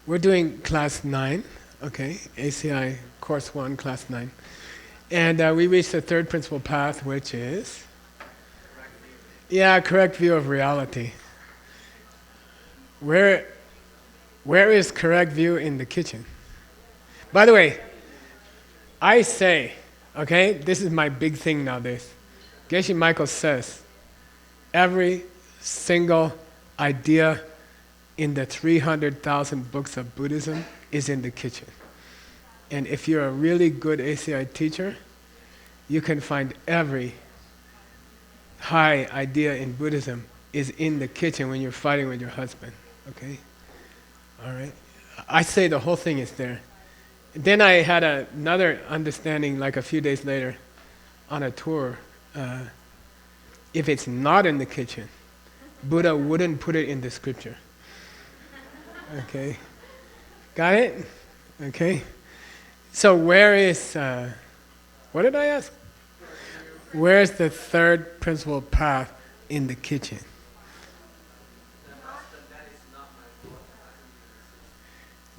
We're doing class 9, okay? ACI Course 1, class 9. And we reached the third principal path, which is? Correct view of reality. Where is correct view in the kitchen? By the way, I say, okay, this is my big thing nowadays. Geshe Michael says, every single idea in the 300,000 books of Buddhism is in the kitchen. And if you're a really good ACI teacher, you can find every high idea in Buddhism is in the kitchen when you're fighting with your husband, okay? All right? I say the whole thing is there. Then I had another understanding like a few days later on a tour. If it's not in the kitchen, Buddha wouldn't put it in the scripture. Okay? Got it? Okay? So where is, what did I ask? Where's the third principal path in the kitchen?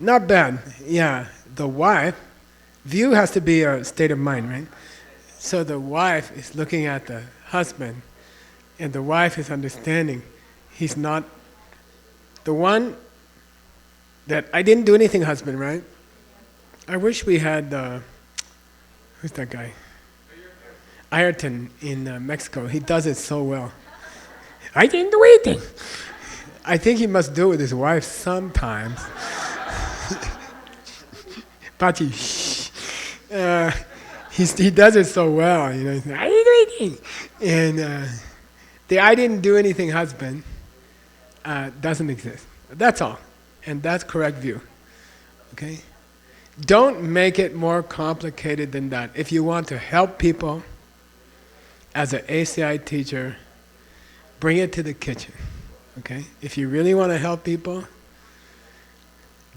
Not bad, yeah. The wife, view has to be a state of mind, right? So the wife is looking at the husband, and the wife is understanding he's not the one that I didn't do anything, husband, right? I wish we had, who's that guy? Ayrton in Mexico. He does it so well. I didn't do anything. I think he must do it with his wife sometimes. Pachi, he does it so well, you know. He's like, I didn't do anything. And the I didn't do anything husband doesn't exist. That's all. And that's correct view. Okay? Don't make it more complicated than that. If you want to help people, as an ACI teacher, bring it to the kitchen. Okay? If you really want to help people,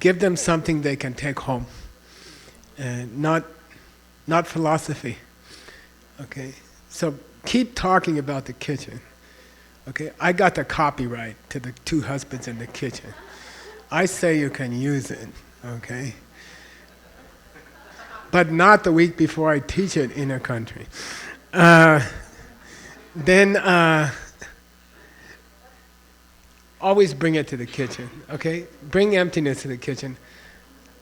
give them something they can take home. And not philosophy. Okay? So keep talking about the kitchen. Okay? I got the copyright to the two husbands in the kitchen. I say you can use it. Okay? But not the week before I teach it in a country. Then always bring it to the kitchen, okay? Bring emptiness to the kitchen.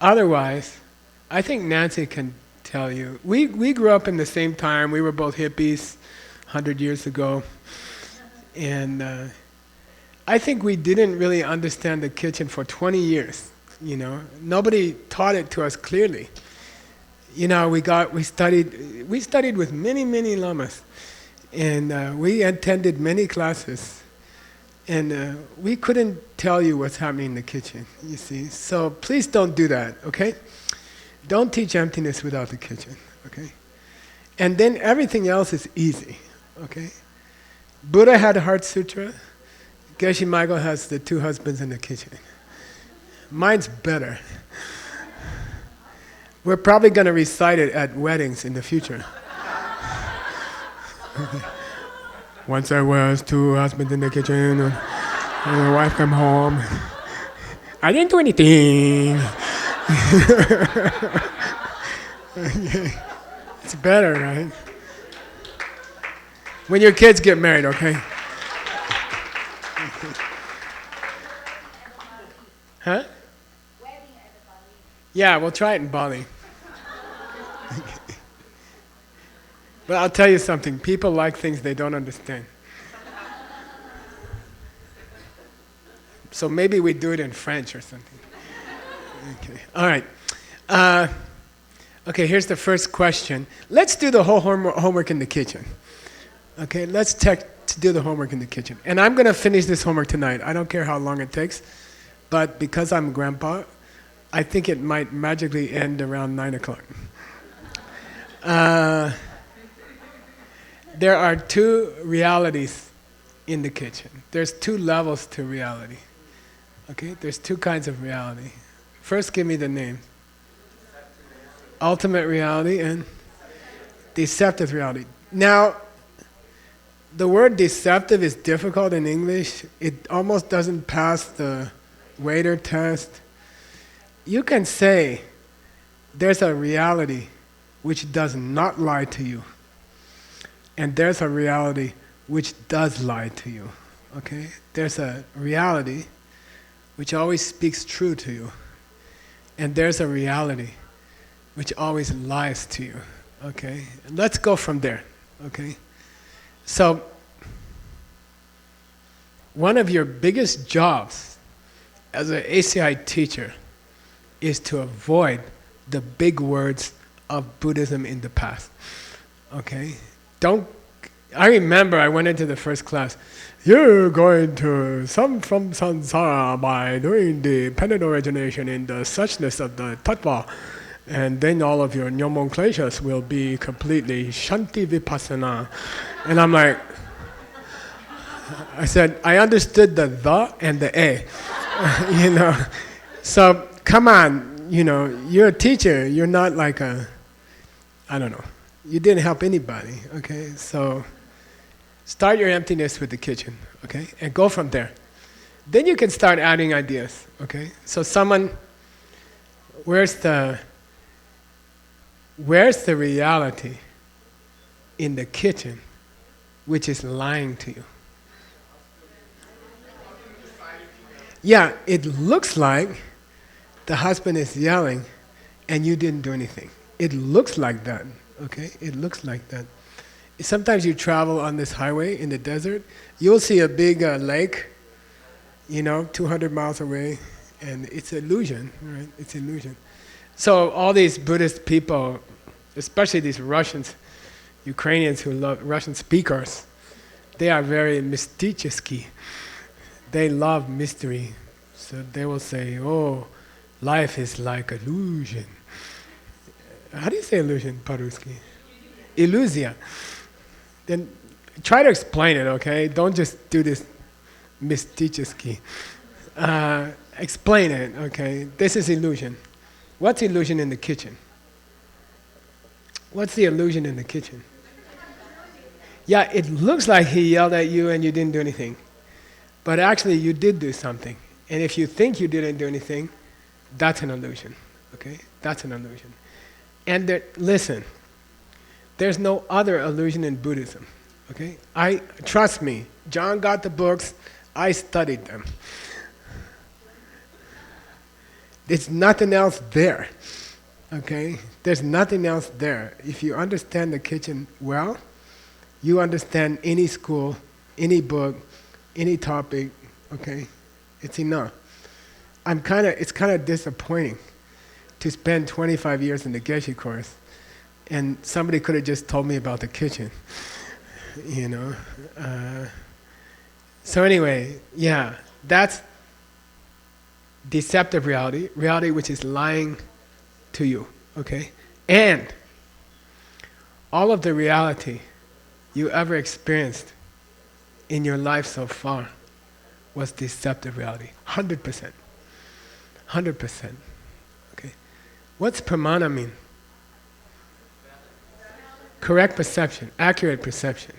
Otherwise, I think Nancy can tell you. We grew up in the same time. We were both hippies 100 years ago. And I think we didn't really understand the kitchen for 20 years, you know. Nobody taught it to us clearly. You know, we studied with many lamas. And we attended many classes, and we couldn't tell you what's happening in the kitchen, you see. So please don't do that, okay? Don't teach emptiness without the kitchen, okay? And then everything else is easy, okay? Buddha had a Heart Sutra. Geshe Michael has the two husbands in the kitchen. Mine's better. We're probably going to recite it at weddings in the future. Once there was two husbands in the kitchen, and the wife came home. I didn't do anything. Okay. It's better, right? When your kids get married, okay? Huh? Yeah, we'll try it in Bali. But I'll tell you something, people like things they don't understand. So maybe we do it in French or something. Okay, all right. Okay, here's the first question. Let's do the whole homework in the kitchen. Okay, let's do the homework in the kitchen. And I'm going to finish this homework tonight. I don't care how long it takes, but because I'm grandpa, I think it might magically end around 9 o'clock. There are two realities in the kitchen. There's two levels to reality. Okay, there's two kinds of reality. First, give me the name. Ultimate reality and deceptive reality. Now, the word deceptive is difficult in English. It almost doesn't pass the waiter test. you can say there's a reality which does not lie to you, and there's a reality which does lie to you. Okay? There's a reality which always speaks true to you, and there's a reality which always lies to you. Okay? Let's go from there. Okay? So, one of your biggest jobs as an ACI teacher is to avoid the big words of Buddhism in the past. Okay? I remember I went into the first class. You're going to some from samsara by doing the dependent origination in the suchness of the tattva, and then all of your nomenclatures will be completely shanti vipassana. And I'm like, I said, I understood the and the a, you know. So come on, you know, you're a teacher. You're not like I don't know. You didn't help anybody, okay? So start your emptiness with the kitchen, okay? And go from there. Then you can start adding ideas, okay? So where's the reality in the kitchen which is lying to you? Yeah, it looks like the husband is yelling and you didn't do anything. It looks like that, okay? It looks like that. Sometimes you travel on this highway in the desert, you'll see a big lake, you know, 200 miles away, and it's illusion, right? It's illusion. So all these Buddhist people, especially these Russians, Ukrainians who love Russian speakers, they are very mysticheski. They love mystery. So they will say, oh, life is like illusion. How do you say illusion, по-русски? Illusia. Then try to explain it, okay? Don't just do this mysticheski. Explain it, okay? This is illusion. What's illusion in the kitchen? What's the illusion in the kitchen? Yeah, it looks like he yelled at you and you didn't do anything. But actually you did do something. And if you think you didn't do anything, that's an illusion, okay? That's an illusion. And listen, there's no other illusion in Buddhism, okay? Trust me, John got the books, I studied them. There's nothing else there, okay? There's nothing else there. If you understand the kitchen well, you understand any school, any book, any topic, okay? It's enough. It's kind of disappointing to spend 25 years in the Geshe course and somebody could have just told me about the kitchen, you know? So anyway, yeah, that's deceptive reality, reality which is lying to you, okay? And all of the reality you ever experienced in your life so far was deceptive reality, 100%. 100%, okay? What's pramana mean? Correct perception, accurate perception.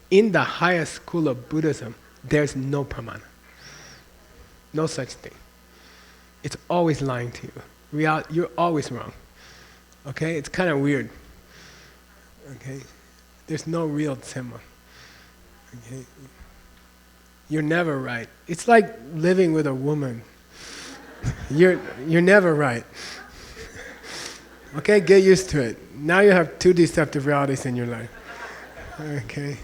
In the highest school of Buddhism, there's no pramana. No such thing. It's always lying to you. You're always wrong. Okay? It's kind of weird. Okay? There's no real Tsema. Okay? You're never right. It's like living with a woman. You're never right. Okay? Get used to it. Now you have two deceptive realities in your life. Okay?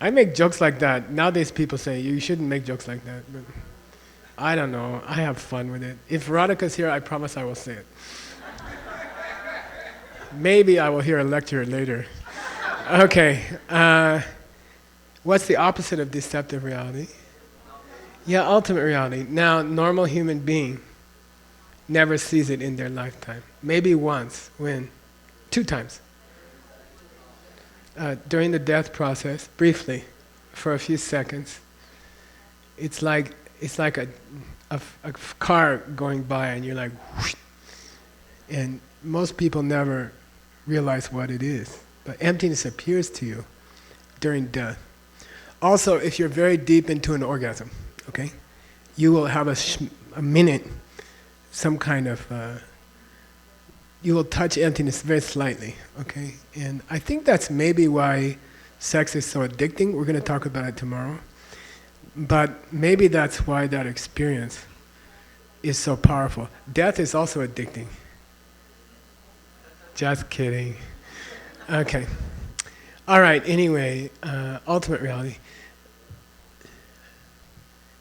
I make jokes like that. Nowadays people say, you shouldn't make jokes like that. But I don't know. I have fun with it. If Radhika's here, I promise I will say it. Maybe I will hear a lecture later. Okay. What's the opposite of deceptive reality? Yeah, ultimate reality. Now, normal human being never sees it in their lifetime. Maybe once, when? 2 times. During the death process, briefly, for a few seconds, it's like a car going by and you're like, whoosh, and most people never realize what it is. But emptiness appears to you during death. Also, if you're very deep into an orgasm, okay, you will have a a minute, some kind of, you will touch emptiness very slightly, okay? And I think that's maybe why sex is so addicting. We're going to talk about it tomorrow. But maybe that's why that experience is so powerful. Death is also addicting. Just kidding. Okay. All right, anyway, ultimate reality.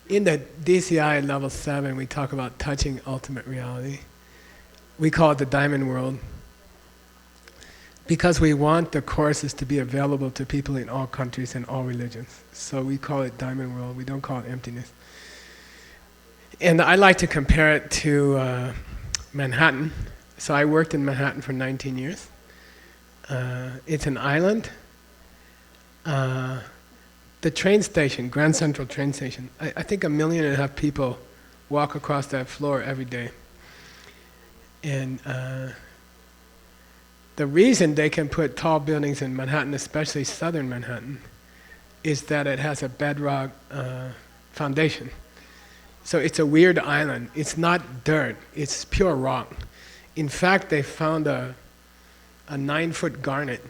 In the DCI level 7, we talk about touching ultimate reality. We call it the diamond world because we want the courses to be available to people in all countries and all religions. So we call it diamond world, we don't call it emptiness. And I like to compare it to Manhattan. So I worked in Manhattan for 19 years. It's an island. The train station, Grand Central train station, I think 1.5 million people walk across that floor every day. And the reason they can put tall buildings in Manhattan, especially southern Manhattan, is that it has a bedrock foundation. So it's a weird island. It's not dirt, it's pure rock. In fact, they found a 9-foot garnet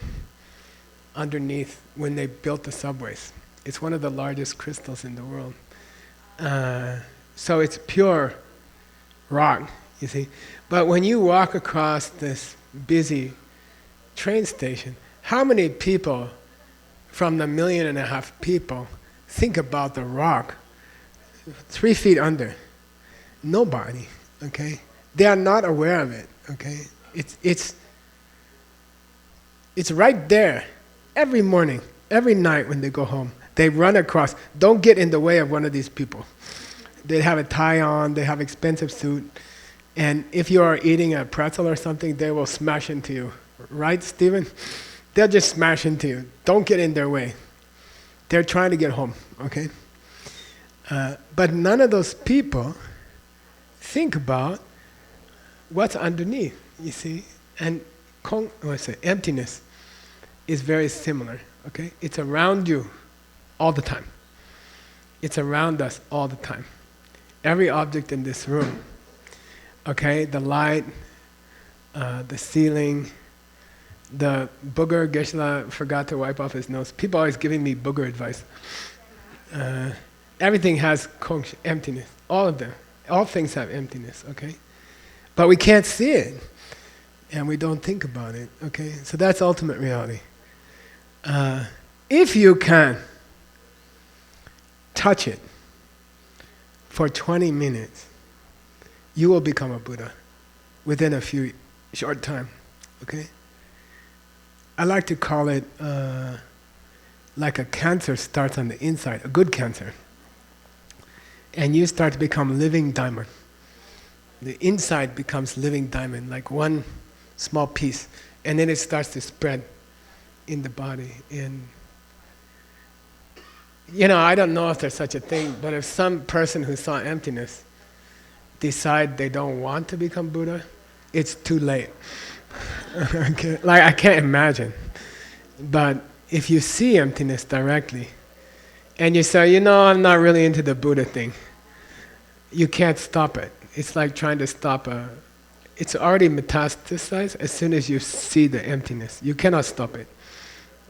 underneath when they built the subways. It's one of the largest crystals in the world. So it's pure rock, you see. But when you walk across this busy train station, how many people from the 1.5 million people think about the rock 3 feet under? Nobody, okay? They are not aware of it, okay? It's right there. Every morning, every night when they go home, they run across. Don't get in the way of one of these people. They have a tie on, they have expensive suit, and if you are eating a pretzel or something, they will smash into you. Right, Stephen? They'll just smash into you. Don't get in their way. They're trying to get home, okay? But none of those people think about what's underneath, you see? And emptiness is very similar, okay? It's around you all the time. It's around us all the time. Every object in this room, okay? The light, the ceiling, the booger. Geshe forgot to wipe off his nose. People always giving me booger advice. Everything has emptiness, all of them. All things have emptiness, okay? But we can't see it, and we don't think about it, okay? So that's ultimate reality. If you can touch it for 20 minutes, you will become a Buddha within a few short time, okay? I like to call it like a cancer starts on the inside, a good cancer. And you start to become living diamond. The inside becomes living diamond, like one small piece. And then it starts to spread in the body. And I don't know if there's such a thing, but if some person who saw emptiness decide they don't want to become Buddha, it's too late. Okay? Like, I can't imagine. But if you see emptiness directly, and you say, I'm not really into the Buddha thing, you can't stop it. It's like trying to stop it's already metastasized as soon as you see the emptiness. You cannot stop it,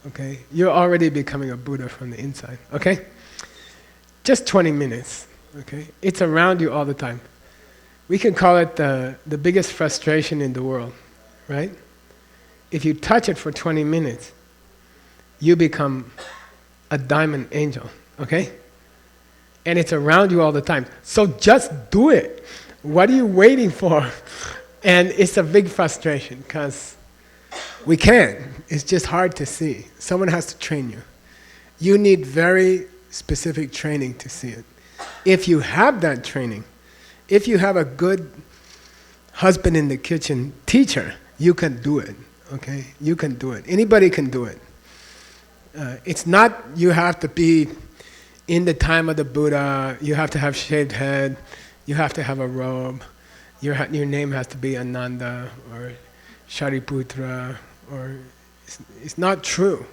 okay? You're already becoming a Buddha from the inside, okay? Just 20 minutes, okay? It's around you all the time. We can call it the biggest frustration in the world, right? If you touch it for 20 minutes, you become a diamond angel, okay? And it's around you all the time. So just do it. What are you waiting for? And it's a big frustration because we can't. It's just hard to see. Someone has to train you. You need very specific training to see it. If you have that training, if you have a good husband in the kitchen teacher, you can do it, okay? You can do it. Anybody can do it. It's not you have to be in the time of the Buddha, you have to have shaved head, you have to have a robe, your name has to be Ananda or Shariputra, or it's not true.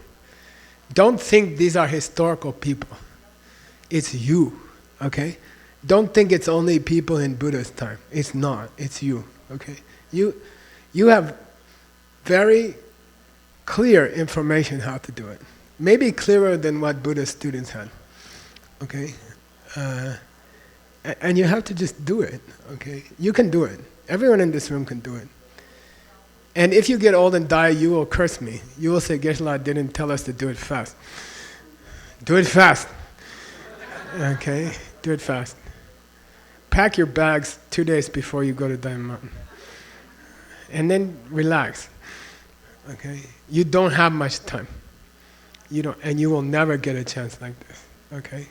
Don't think these are historical people. It's you, okay? Don't think it's only people in Buddha's time. It's not. It's you. Okay? You have very clear information how to do it. Maybe clearer than what Buddha's students had. Okay? And you have to just do it. Okay? You can do it. Everyone in this room can do it. And if you get old and die, you will curse me. You will say, Geshe-la didn't tell us to do it fast. Do it fast. Okay? Do it fast. Pack your bags 2 days before you go to Diamond Mountain. And then relax. Okay? You don't have much time. You don't, and you will never get a chance like this. Okay?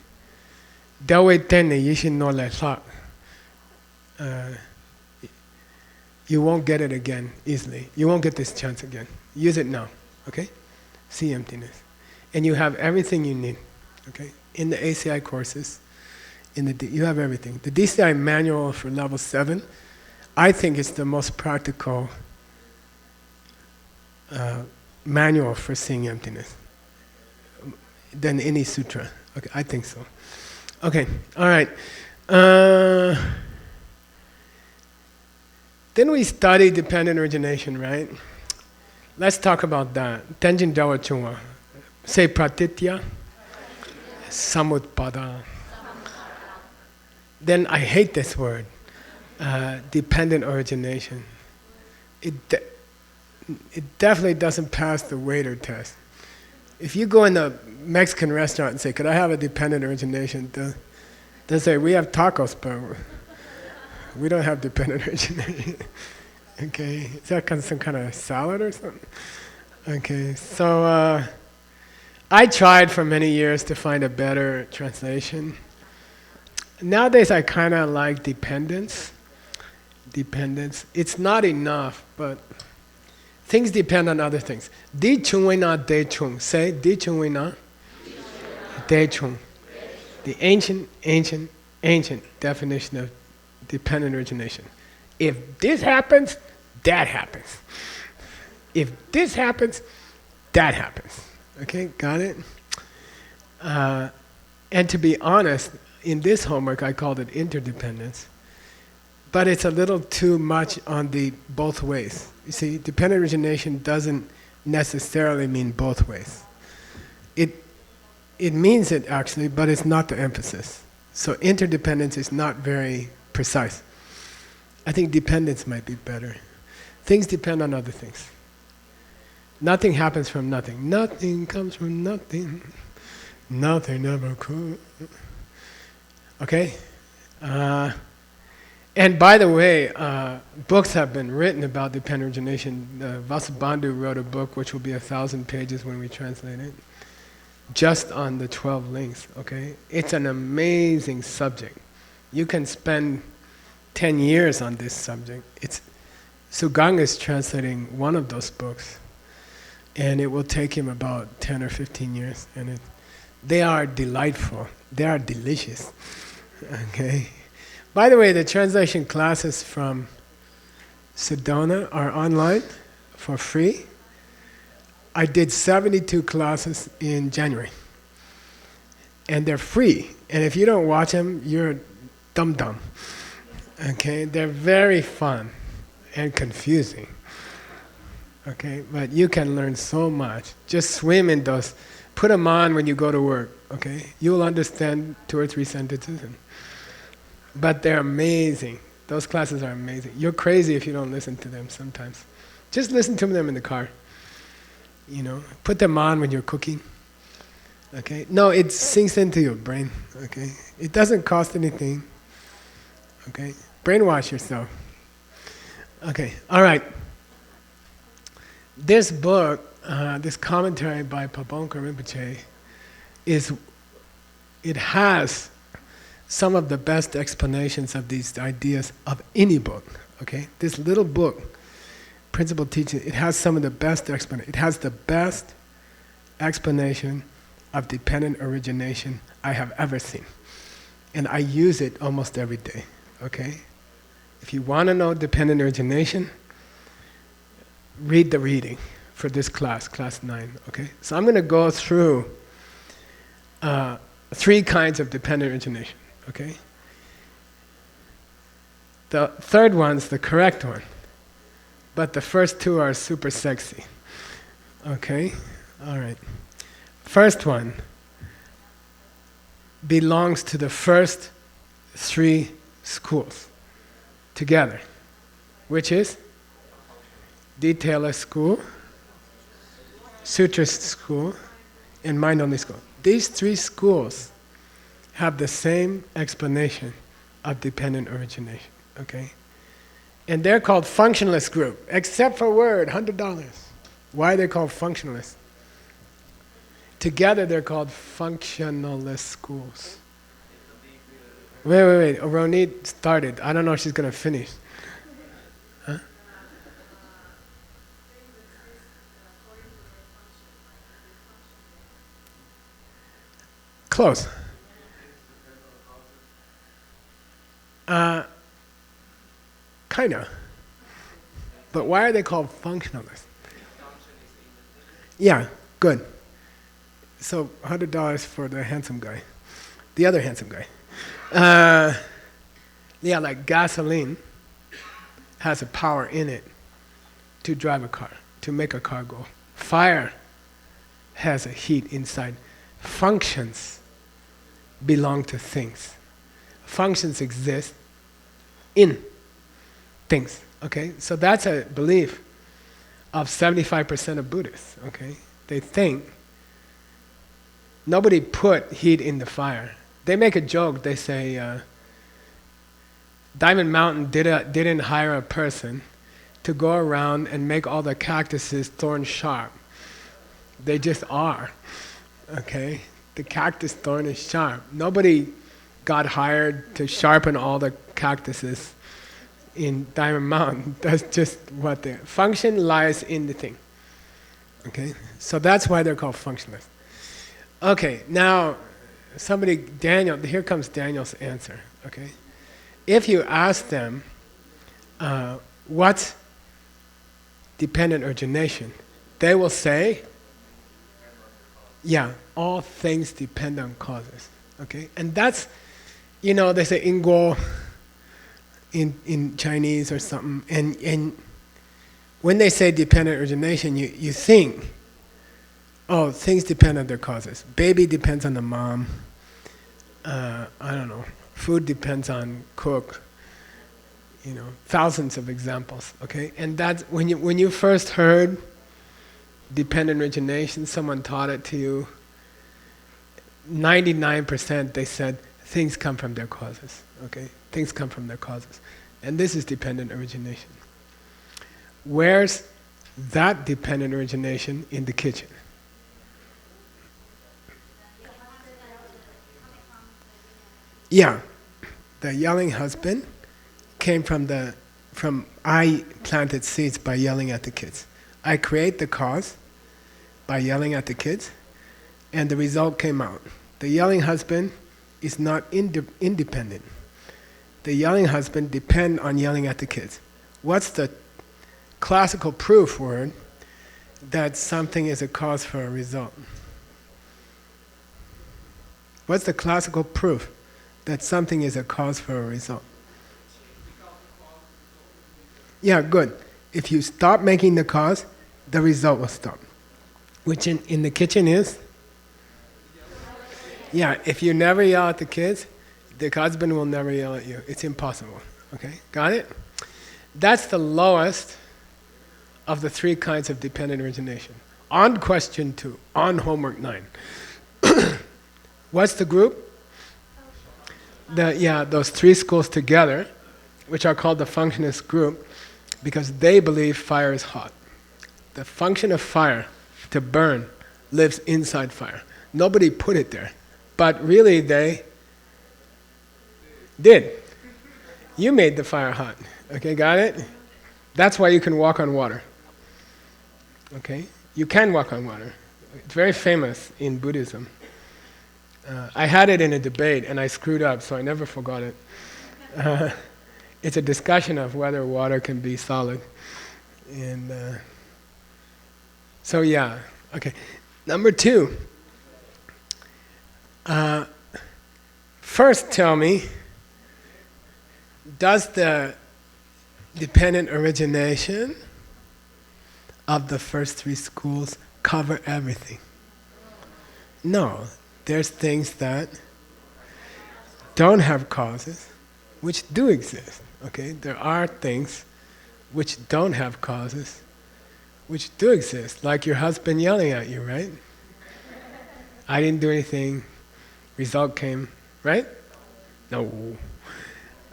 You won't get it again easily. You won't get this chance again. Use it now. Okay? See emptiness. And you have everything you need. Okay? In the ACI courses, you have everything. The DCI manual for level 7, I think it's the most practical manual for seeing emptiness than any sutra. Okay, I think so. Okay, all right. Then we study dependent origination, right? Let's talk about that. Tenjin Dawa Chungwa. Say pratitya, samutpada. Then I hate this word, dependent origination. It definitely doesn't pass the waiter test. If you go in a Mexican restaurant and say, could I have a dependent origination? They'll say, we have tacos, but we don't have dependent origination. Okay, is that some kind of salad or something? Okay, so I tried for many years to find a better translation. Nowadays I kind of like dependence. Dependence. It's not enough, but things depend on other things. Di chung wei na de chung. Say, di chung wei na de chung. The ancient definition of dependent origination. If this happens, that happens. If this happens, that happens. Okay, got it? And to be honest, in this homework I called it interdependence. But it's a little too much on the both ways. You see, dependent origination doesn't necessarily mean both ways. It means it actually, but it's not the emphasis. So interdependence is not very precise. I think dependence might be better. Things depend on other things. Nothing happens from nothing. Nothing comes from nothing. Nothing ever could. Okay? And by the way, books have been written about dependent origination. Vasubandhu wrote a book which will be 1,000 pages when we translate it, just on the 12 links, okay? It's an amazing subject. You can spend 10 years on this subject. Suganga is translating one of those books, and it will take him about 10 or 15 years, and they are delightful. They are delicious, okay? By the way, the translation classes from Sedona are online for free. I did 72 classes in January. And they're free. And if you don't watch them, you're dumb. Okay? They're very fun and confusing. Okay? But you can learn so much. Just swim in those. Put them on when you go to work. Okay? You'll understand 2 or 3 sentences. But they're amazing. Those classes are amazing. You're crazy if you don't listen to them sometimes. Just listen to them in the car. You know, put them on when you're cooking. Okay? No, it sinks into your brain. Okay? It doesn't cost anything. Okay? Brainwash yourself. Okay, all right. This book, this commentary by Pabongka Rinpoche, it has some of the best explanations of these ideas of any book. Okay? This little book, Principal Teaching, it has some of the best explanation. It has the best explanation of dependent origination I have ever seen. And I use it almost every day. Okay? If you want to know dependent origination, read the reading for this class, class 9. Okay? So I'm going to go through 3 kinds of dependent origination. Okay? The third one's the correct one. But the first two are super sexy. Okay? Alright. First one belongs to the first three schools together, which is Detailer school, Sutra school, and Mind Only school. These three schools have the same explanation of dependent origination. Okay? And they're called functionalist group, except for word, $100. Why are they called functionalists? Together they're called functionalist schools. Wait. Ronit started. I don't know if she's going to finish. Huh? Close. Kinda. But why are they called functionalists? Yeah, good. So $100 for the handsome guy. The other handsome guy. Yeah, like gasoline has a power in it to drive a car, to make a car go. Fire has a heat inside. Functions belong to things. Functions exist in things, okay? So that's a belief of 75% of Buddhists, okay? They think nobody put heat in the fire. They make a joke, they say, Diamond Mountain didn't hire a person to go around and make all the cactuses thorn sharp. They just are, okay? The cactus thorn is sharp. Nobody got hired to sharpen all the cactuses in Diamond Mountain. That's just what the function lies in the thing. Okay? So that's why they're called functionalists. Okay, now Daniel, here comes Daniel's answer. Okay? If you ask them, what's dependent origination? They will say, yeah, all things depend on causes. Okay? And that's, they say Inguo in Chinese or something, and when they say dependent origination, you think, oh, things depend on their causes. Baby depends on the mom. I don't know. Food depends on cook. Thousands of examples. Okay, and that's when you first heard dependent origination, someone taught it to you. 99% they said things come from their causes. Okay, things come from their causes, and this is dependent origination. Where's that dependent origination in the kitchen? Yeah, the yelling husband came from I planted seeds by yelling at the kids. I create the cause by yelling at the kids, and the result came out. The yelling husband is not independent. The yelling husband depends on yelling at the kids. What's the classical proof word that something is a cause for a result? What's the classical proof that something is a cause for a result? Yeah, good. If you stop making the cause, the result will stop. Which in the kitchen is? Yeah, if you never yell at the kids, the husband will never yell at you. It's impossible. Okay, got it? That's the lowest of the three kinds of dependent origination. On question 2, on homework 9. What's the group? Those three schools together, which are called the functionist group, because they believe fire is hot. The function of fire, to burn, lives inside fire. Nobody put it there, but really they did. You made the fire hot. Okay, got it? That's why you can walk on water. Okay? You can walk on water. It's very famous in Buddhism. I had it in a debate and I screwed up, so I never forgot it. It's a discussion of whether water can be solid. And so yeah, okay. Number 2. First tell me, does the dependent origination of the first three schools cover everything. No, there's things that don't have causes, which do exist. Okay, there are things which don't have causes, which do exist, like your husband yelling at you, right? I didn't do anything, result came, right? No.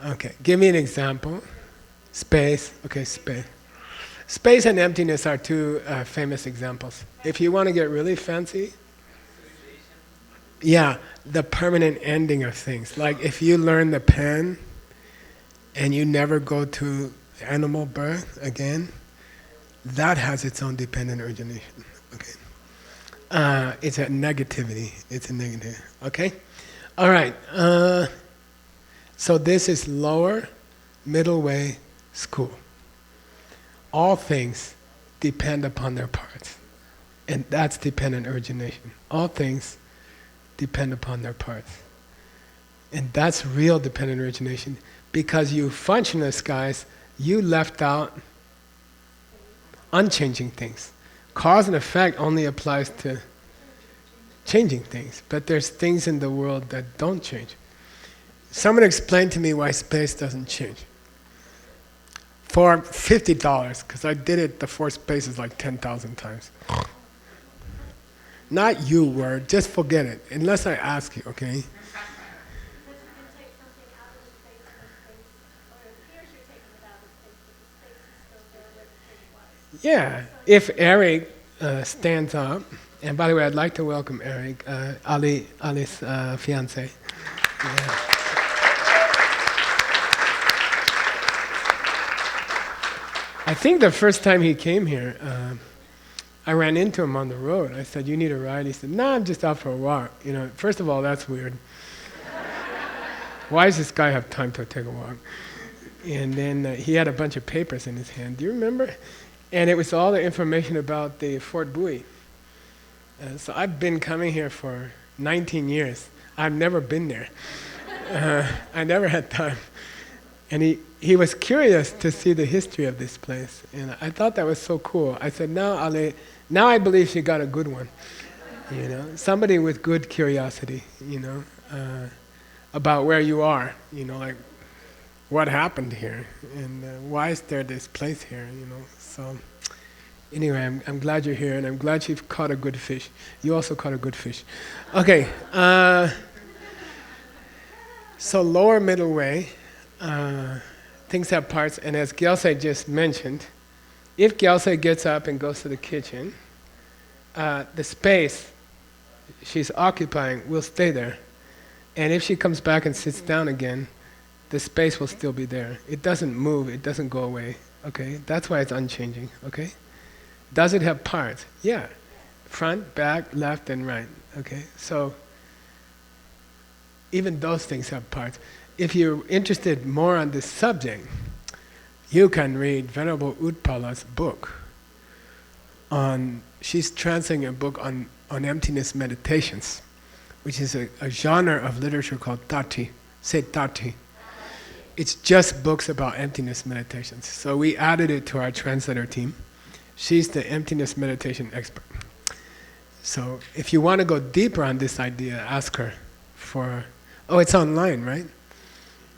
Okay, give me an example. Space, okay, space. Space and emptiness are two famous examples. If you want to get really fancy, yeah, the permanent ending of things. Like if you learn the pen and you never go to animal birth again, that has its own dependent origination. Okay, it's a negativity. It's a negative. Okay, all right. So this is lower, middle way school. All things depend upon their parts, and that's dependent origination. All things depend upon their parts, and that's real dependent origination. Because you functionalist guys, you left out unchanging things. Cause and effect only applies to changing things, but there's things in the world that don't change. Someone explained to me why space doesn't change. For $50, because I did it the four spaces like 10,000 times. Not you, word, just forget it, unless I ask you, okay? Yeah, if Eric stands up, and by the way, I'd like to welcome Eric, Ali's fiance. Yeah. I think the first time he came here, I ran into him on the road. I said, "You need a ride?" He said, "No, I'm just out for a walk." You know, first of all, that's weird. Why does this guy have time to take a walk? And then he had a bunch of papers in his hand. Do you remember? And it was all the information about the Fort Bowie. So I've been coming here for 19 years. I've never been there. I never had time. And he was curious to see the history of this place. And I thought that was so cool. I said, now I believe she got a good one. You know, somebody with good curiosity, you know, about where you are, you know, like what happened here and why is there this place here, you know. So anyway, I'm glad you're here and I'm glad you've caught a good fish. You also caught a good fish. Okay, so lower middle way, things have parts, and as Geshe just mentioned, if Geshe gets up and goes to the kitchen, the space she's occupying will stay there. And if she comes back and sits down again, the space will still be there. It doesn't move, it doesn't go away, okay? That's why it's unchanging, okay? Does it have parts? Yeah. Front, back, left, and right, okay? So, even those things have parts. If you're interested more on this subject, you can read Venerable Utpala's book on, she's translating a book on emptiness meditations, which is a genre of literature called Tati, say Tati. It's just books about emptiness meditations. So we added it to our translator team. She's the emptiness meditation expert. So if you want to go deeper on this idea, ask her for, oh, it's online, right?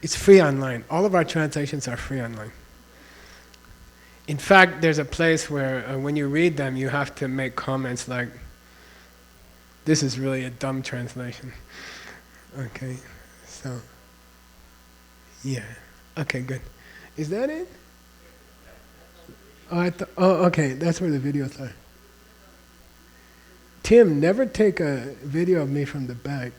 It's free online. All of our translations are free online. In fact, there's a place where when you read them, you have to make comments like, this is really a dumb translation. Okay, so, yeah. Okay, good. Is that it? Oh, okay, that's where the videos are. Tim, never take a video of me from the back.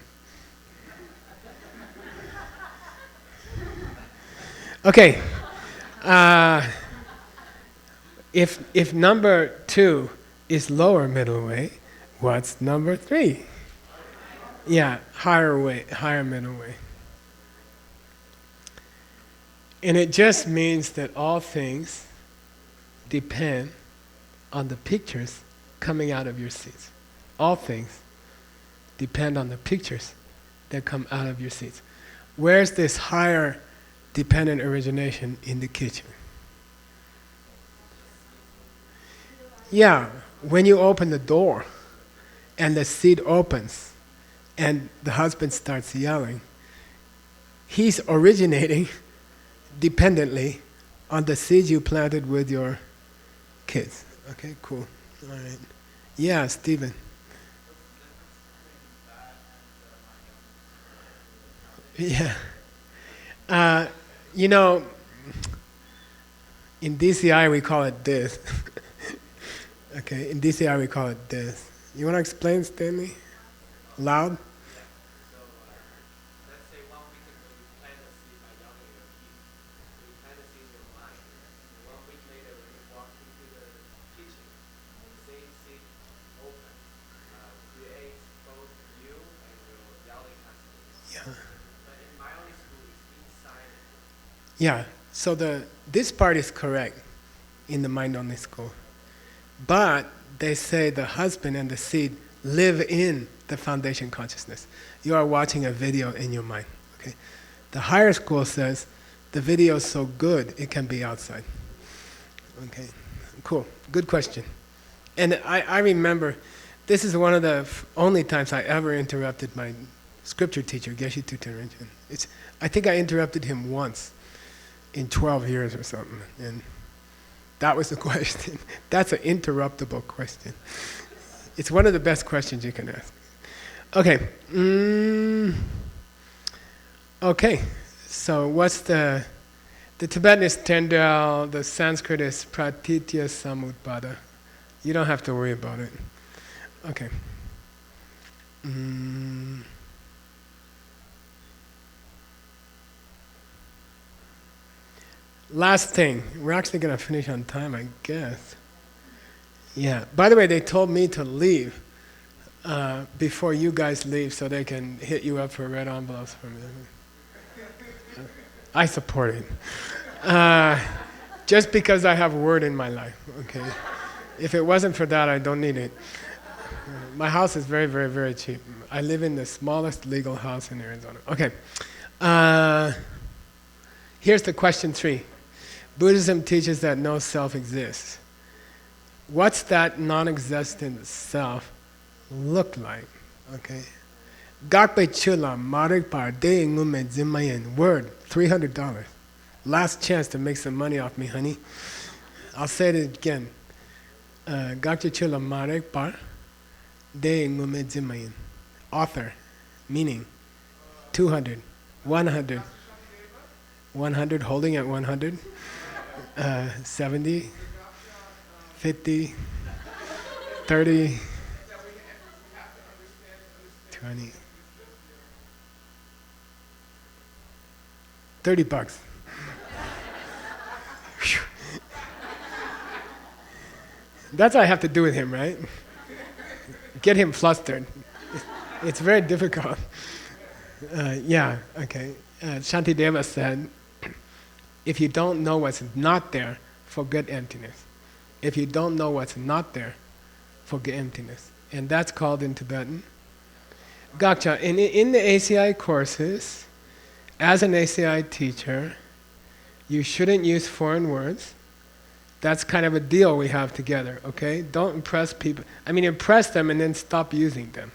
Okay. If number 2 is lower middle way, what's number 3? Yeah, higher way, higher middle way. And it just means that all things depend on the pictures coming out of your seats. All things depend on the pictures that come out of your seats. Where's this higher dependent origination? In the kitchen. Yeah, when you open the door and the seed opens and the husband starts yelling, he's originating dependently on the seeds you planted with your kids. Okay, cool. All right. Yeah, Stephen. Yeah. You know, in DCI we call it this. Okay, in DCI we call it this. You want to explain, Stanley? Loud? Yeah, so this part is correct in the mind-only school. But they say the husband and the seed live in the foundation consciousness. You are watching a video in your mind. Okay, the higher school says the video is so good it can be outside. Okay, cool, good question. And I remember, this is one of the only times I ever interrupted my scripture teacher, Geshe Rinpoche. I think I interrupted him once in 12 years or something, and that was the question. That's an interruptible question. It's one of the best questions you can ask. Okay. Okay, so what's the Tibetan is Tendel, the Sanskrit is Pratitya Samutpada. You don't have to worry about it. Okay. Last thing, we're actually going to finish on time, I guess. Yeah. By the way, they told me to leave before you guys leave so they can hit you up for red envelopes from you. I support it. Just because I have word in my life, okay? If it wasn't for that, I don't need it. My house is very, very, very cheap. I live in the smallest legal house in Arizona. Okay. Here's the question 3. Buddhism teaches that no self exists. What's that non-existent self look like? Okay. Gakpe chula marik par de ngume zimayen. Word, $300. Last chance to make some money off me, honey. I'll say it again. Gakpe chula marik par de ngume zimayen. Author, meaning 200, 100. 100, holding at 100. 70, 50, 30, 20, $30. That's what I have to do with him, right? Get him flustered. It's very difficult. Yeah, okay. Shantideva said, if you don't know what's not there, forget emptiness. If you don't know what's not there, forget emptiness. And that's called in Tibetan Gakcha. In the ACI courses, as an ACI teacher, you shouldn't use foreign words. That's kind of a deal we have together, okay? Don't impress people. I mean, impress them and then stop using them.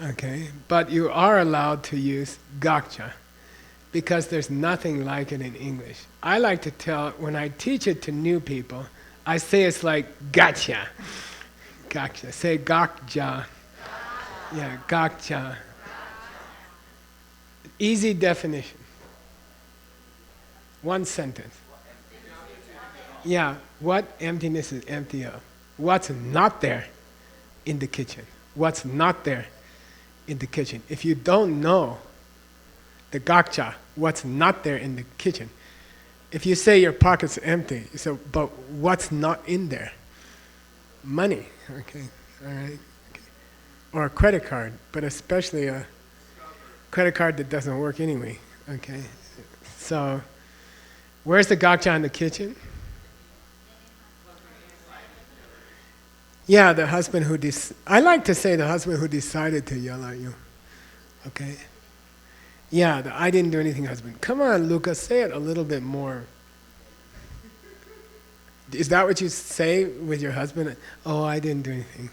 Okay? But you are allowed to use Gakcha, because there's nothing like it in English. I like to tell, when I teach it to new people, I say it's like gotcha. Gotcha. Say gakja. Yeah, gakcha. Easy definition. One sentence. Yeah, what emptiness is empty of? What's not there in the kitchen? What's not there in the kitchen? If you don't know the gakcha, what's not there in the kitchen. If you say your pocket's empty, you say, but what's not in there? Money, okay, all right. Okay. Or a credit card, but especially a credit card that doesn't work anyway, okay. So, where's the gakcha in the kitchen? Yeah, the husband who I like to say the husband who decided to yell at you, okay. Yeah, I didn't do anything, husband. Come on, Lucas, say it a little bit more. Is that what you say with your husband? Oh, I didn't do anything.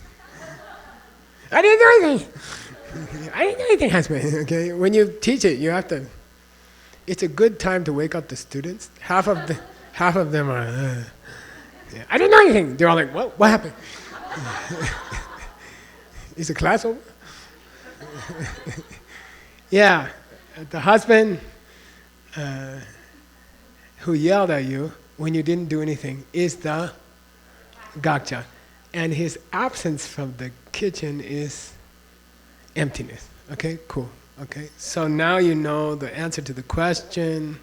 I didn't do anything. I didn't do anything, husband. Okay, when you teach it, you have to. It's a good time to wake up the students. Half of them are. Yeah, I didn't do anything. They're all like, "What? What happened?" Is the class over? Yeah, the husband who yelled at you when you didn't do anything is the gakcha, and his absence from the kitchen is emptiness. Okay, cool. Okay, so now you know the answer to the question.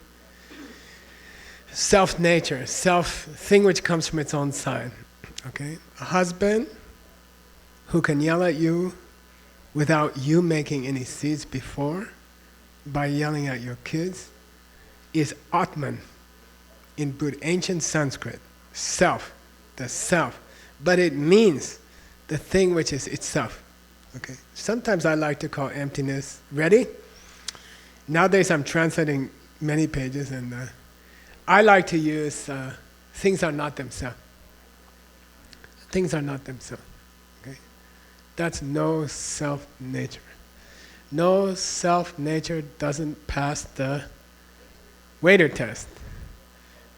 Self-nature, self-thing which comes from its own side. Okay, a husband who can yell at you without you making any seeds before, by yelling at your kids, is Atman in ancient Sanskrit. Self, the self. But it means the thing which is itself. Okay. Sometimes I like to call emptiness. Ready? Nowadays I'm translating many pages, and I like to use things are not themselves. Things are not themselves. Okay. That's no self-nature. No self-nature doesn't pass the waiter test.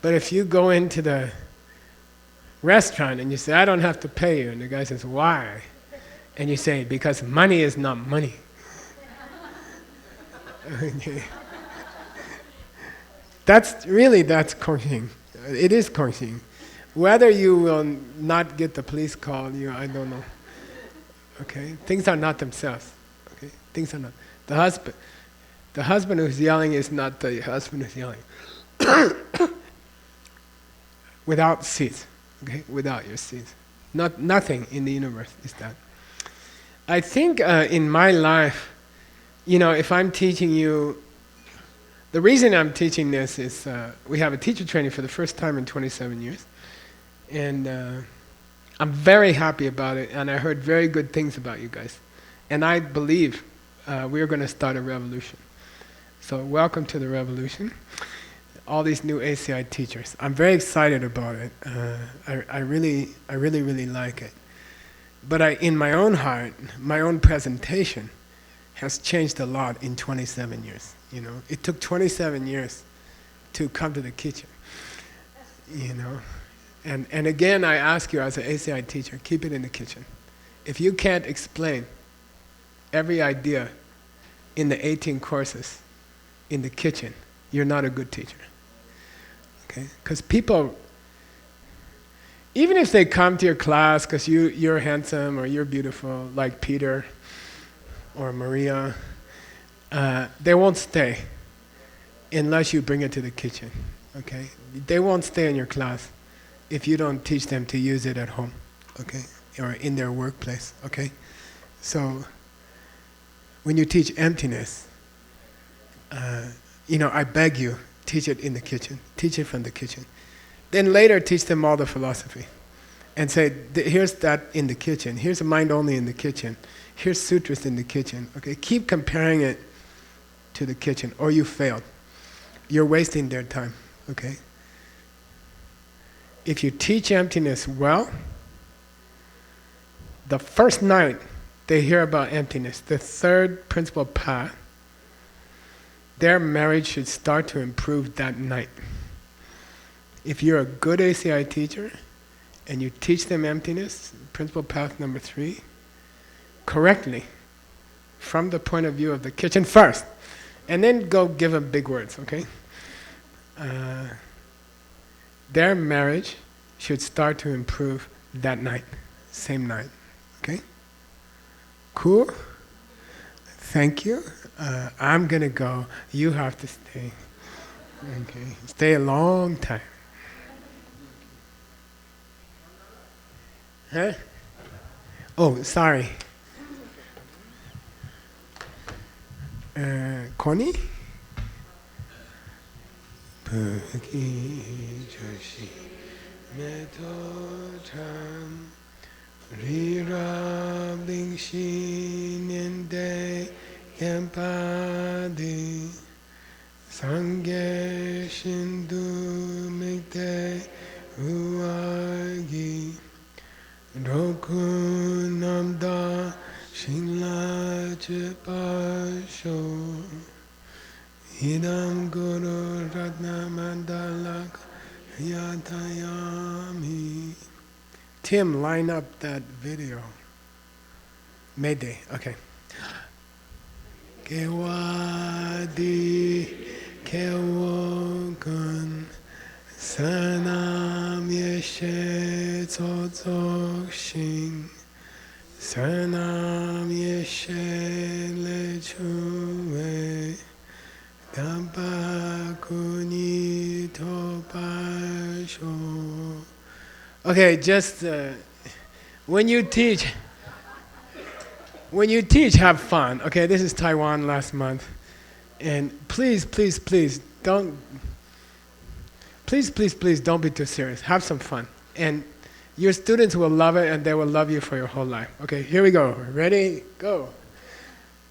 But if you go into the restaurant and you say, I don't have to pay you, and the guy says, why? And you say, because money is not money. Okay. That's Kongxing. It is Kongxing. Whether you will not get the police call, I don't know. Okay? Things are not themselves. Okay? Things are not. The husband who's yelling is not the husband who's yelling. Without seeds. Okay? Without your seeds. Nothing in the universe is that. I think in my life, if I'm teaching you, the reason I'm teaching this is we have a teacher training for the first time in 27 years. And I'm very happy about it, and I heard very good things about you guys. And I believe we're going to start a revolution. So welcome to the revolution. All these new ACI teachers. I'm very excited about it. I really like it. But in my own heart, my own presentation has changed a lot in 27 years. It took 27 years to come to the kitchen. And again, I ask you as an ACI teacher, keep it in the kitchen. If you can't explain every idea in the 18 courses in the kitchen, you're not a good teacher. Okay? Because people, even if they come to your class because you're handsome or you're beautiful, like Peter or Maria, they won't stay unless you bring it to the kitchen. Okay? They won't stay in your class if you don't teach them to use it at home, okay, or in their workplace, okay? So when you teach emptiness, I beg you, teach it in the kitchen. Teach it from the kitchen. Then later teach them all the philosophy and say, here's that in the kitchen. Here's a mind only in the kitchen. Here's sutras in the kitchen, okay? Keep comparing it to the kitchen or you failed. You're wasting their time, okay? If you teach emptiness well, the first night they hear about emptiness, the third principal path, their marriage should start to improve that night. If you're a good ACI teacher and you teach them emptiness, principal path number 3, correctly, from the point of view of the kitchen first, and then go give them big words, okay? Their marriage should start to improve that night, same night, okay? Cool? Thank you. I'm gonna go. You have to stay. Okay, stay a long time. Huh? Oh, sorry. Connie? Sangye Shindu Mikte Uagi Roku Namda Shingla Chepasho Idam Guru Ratna Mandalak Yatayami. Tim, line up that video. Mayday, okay. Kewadi Kewogun Sanam Yeshe Tzotzok Shing Sanam Yeshe Lechuwe Dampakuni Topasho. Okay, just when you teach, have fun. Okay, this is Taiwan last month, and please don't be too serious. Have some fun, and your students will love it, and they will love you for your whole life. Okay, here we go. Ready? Go.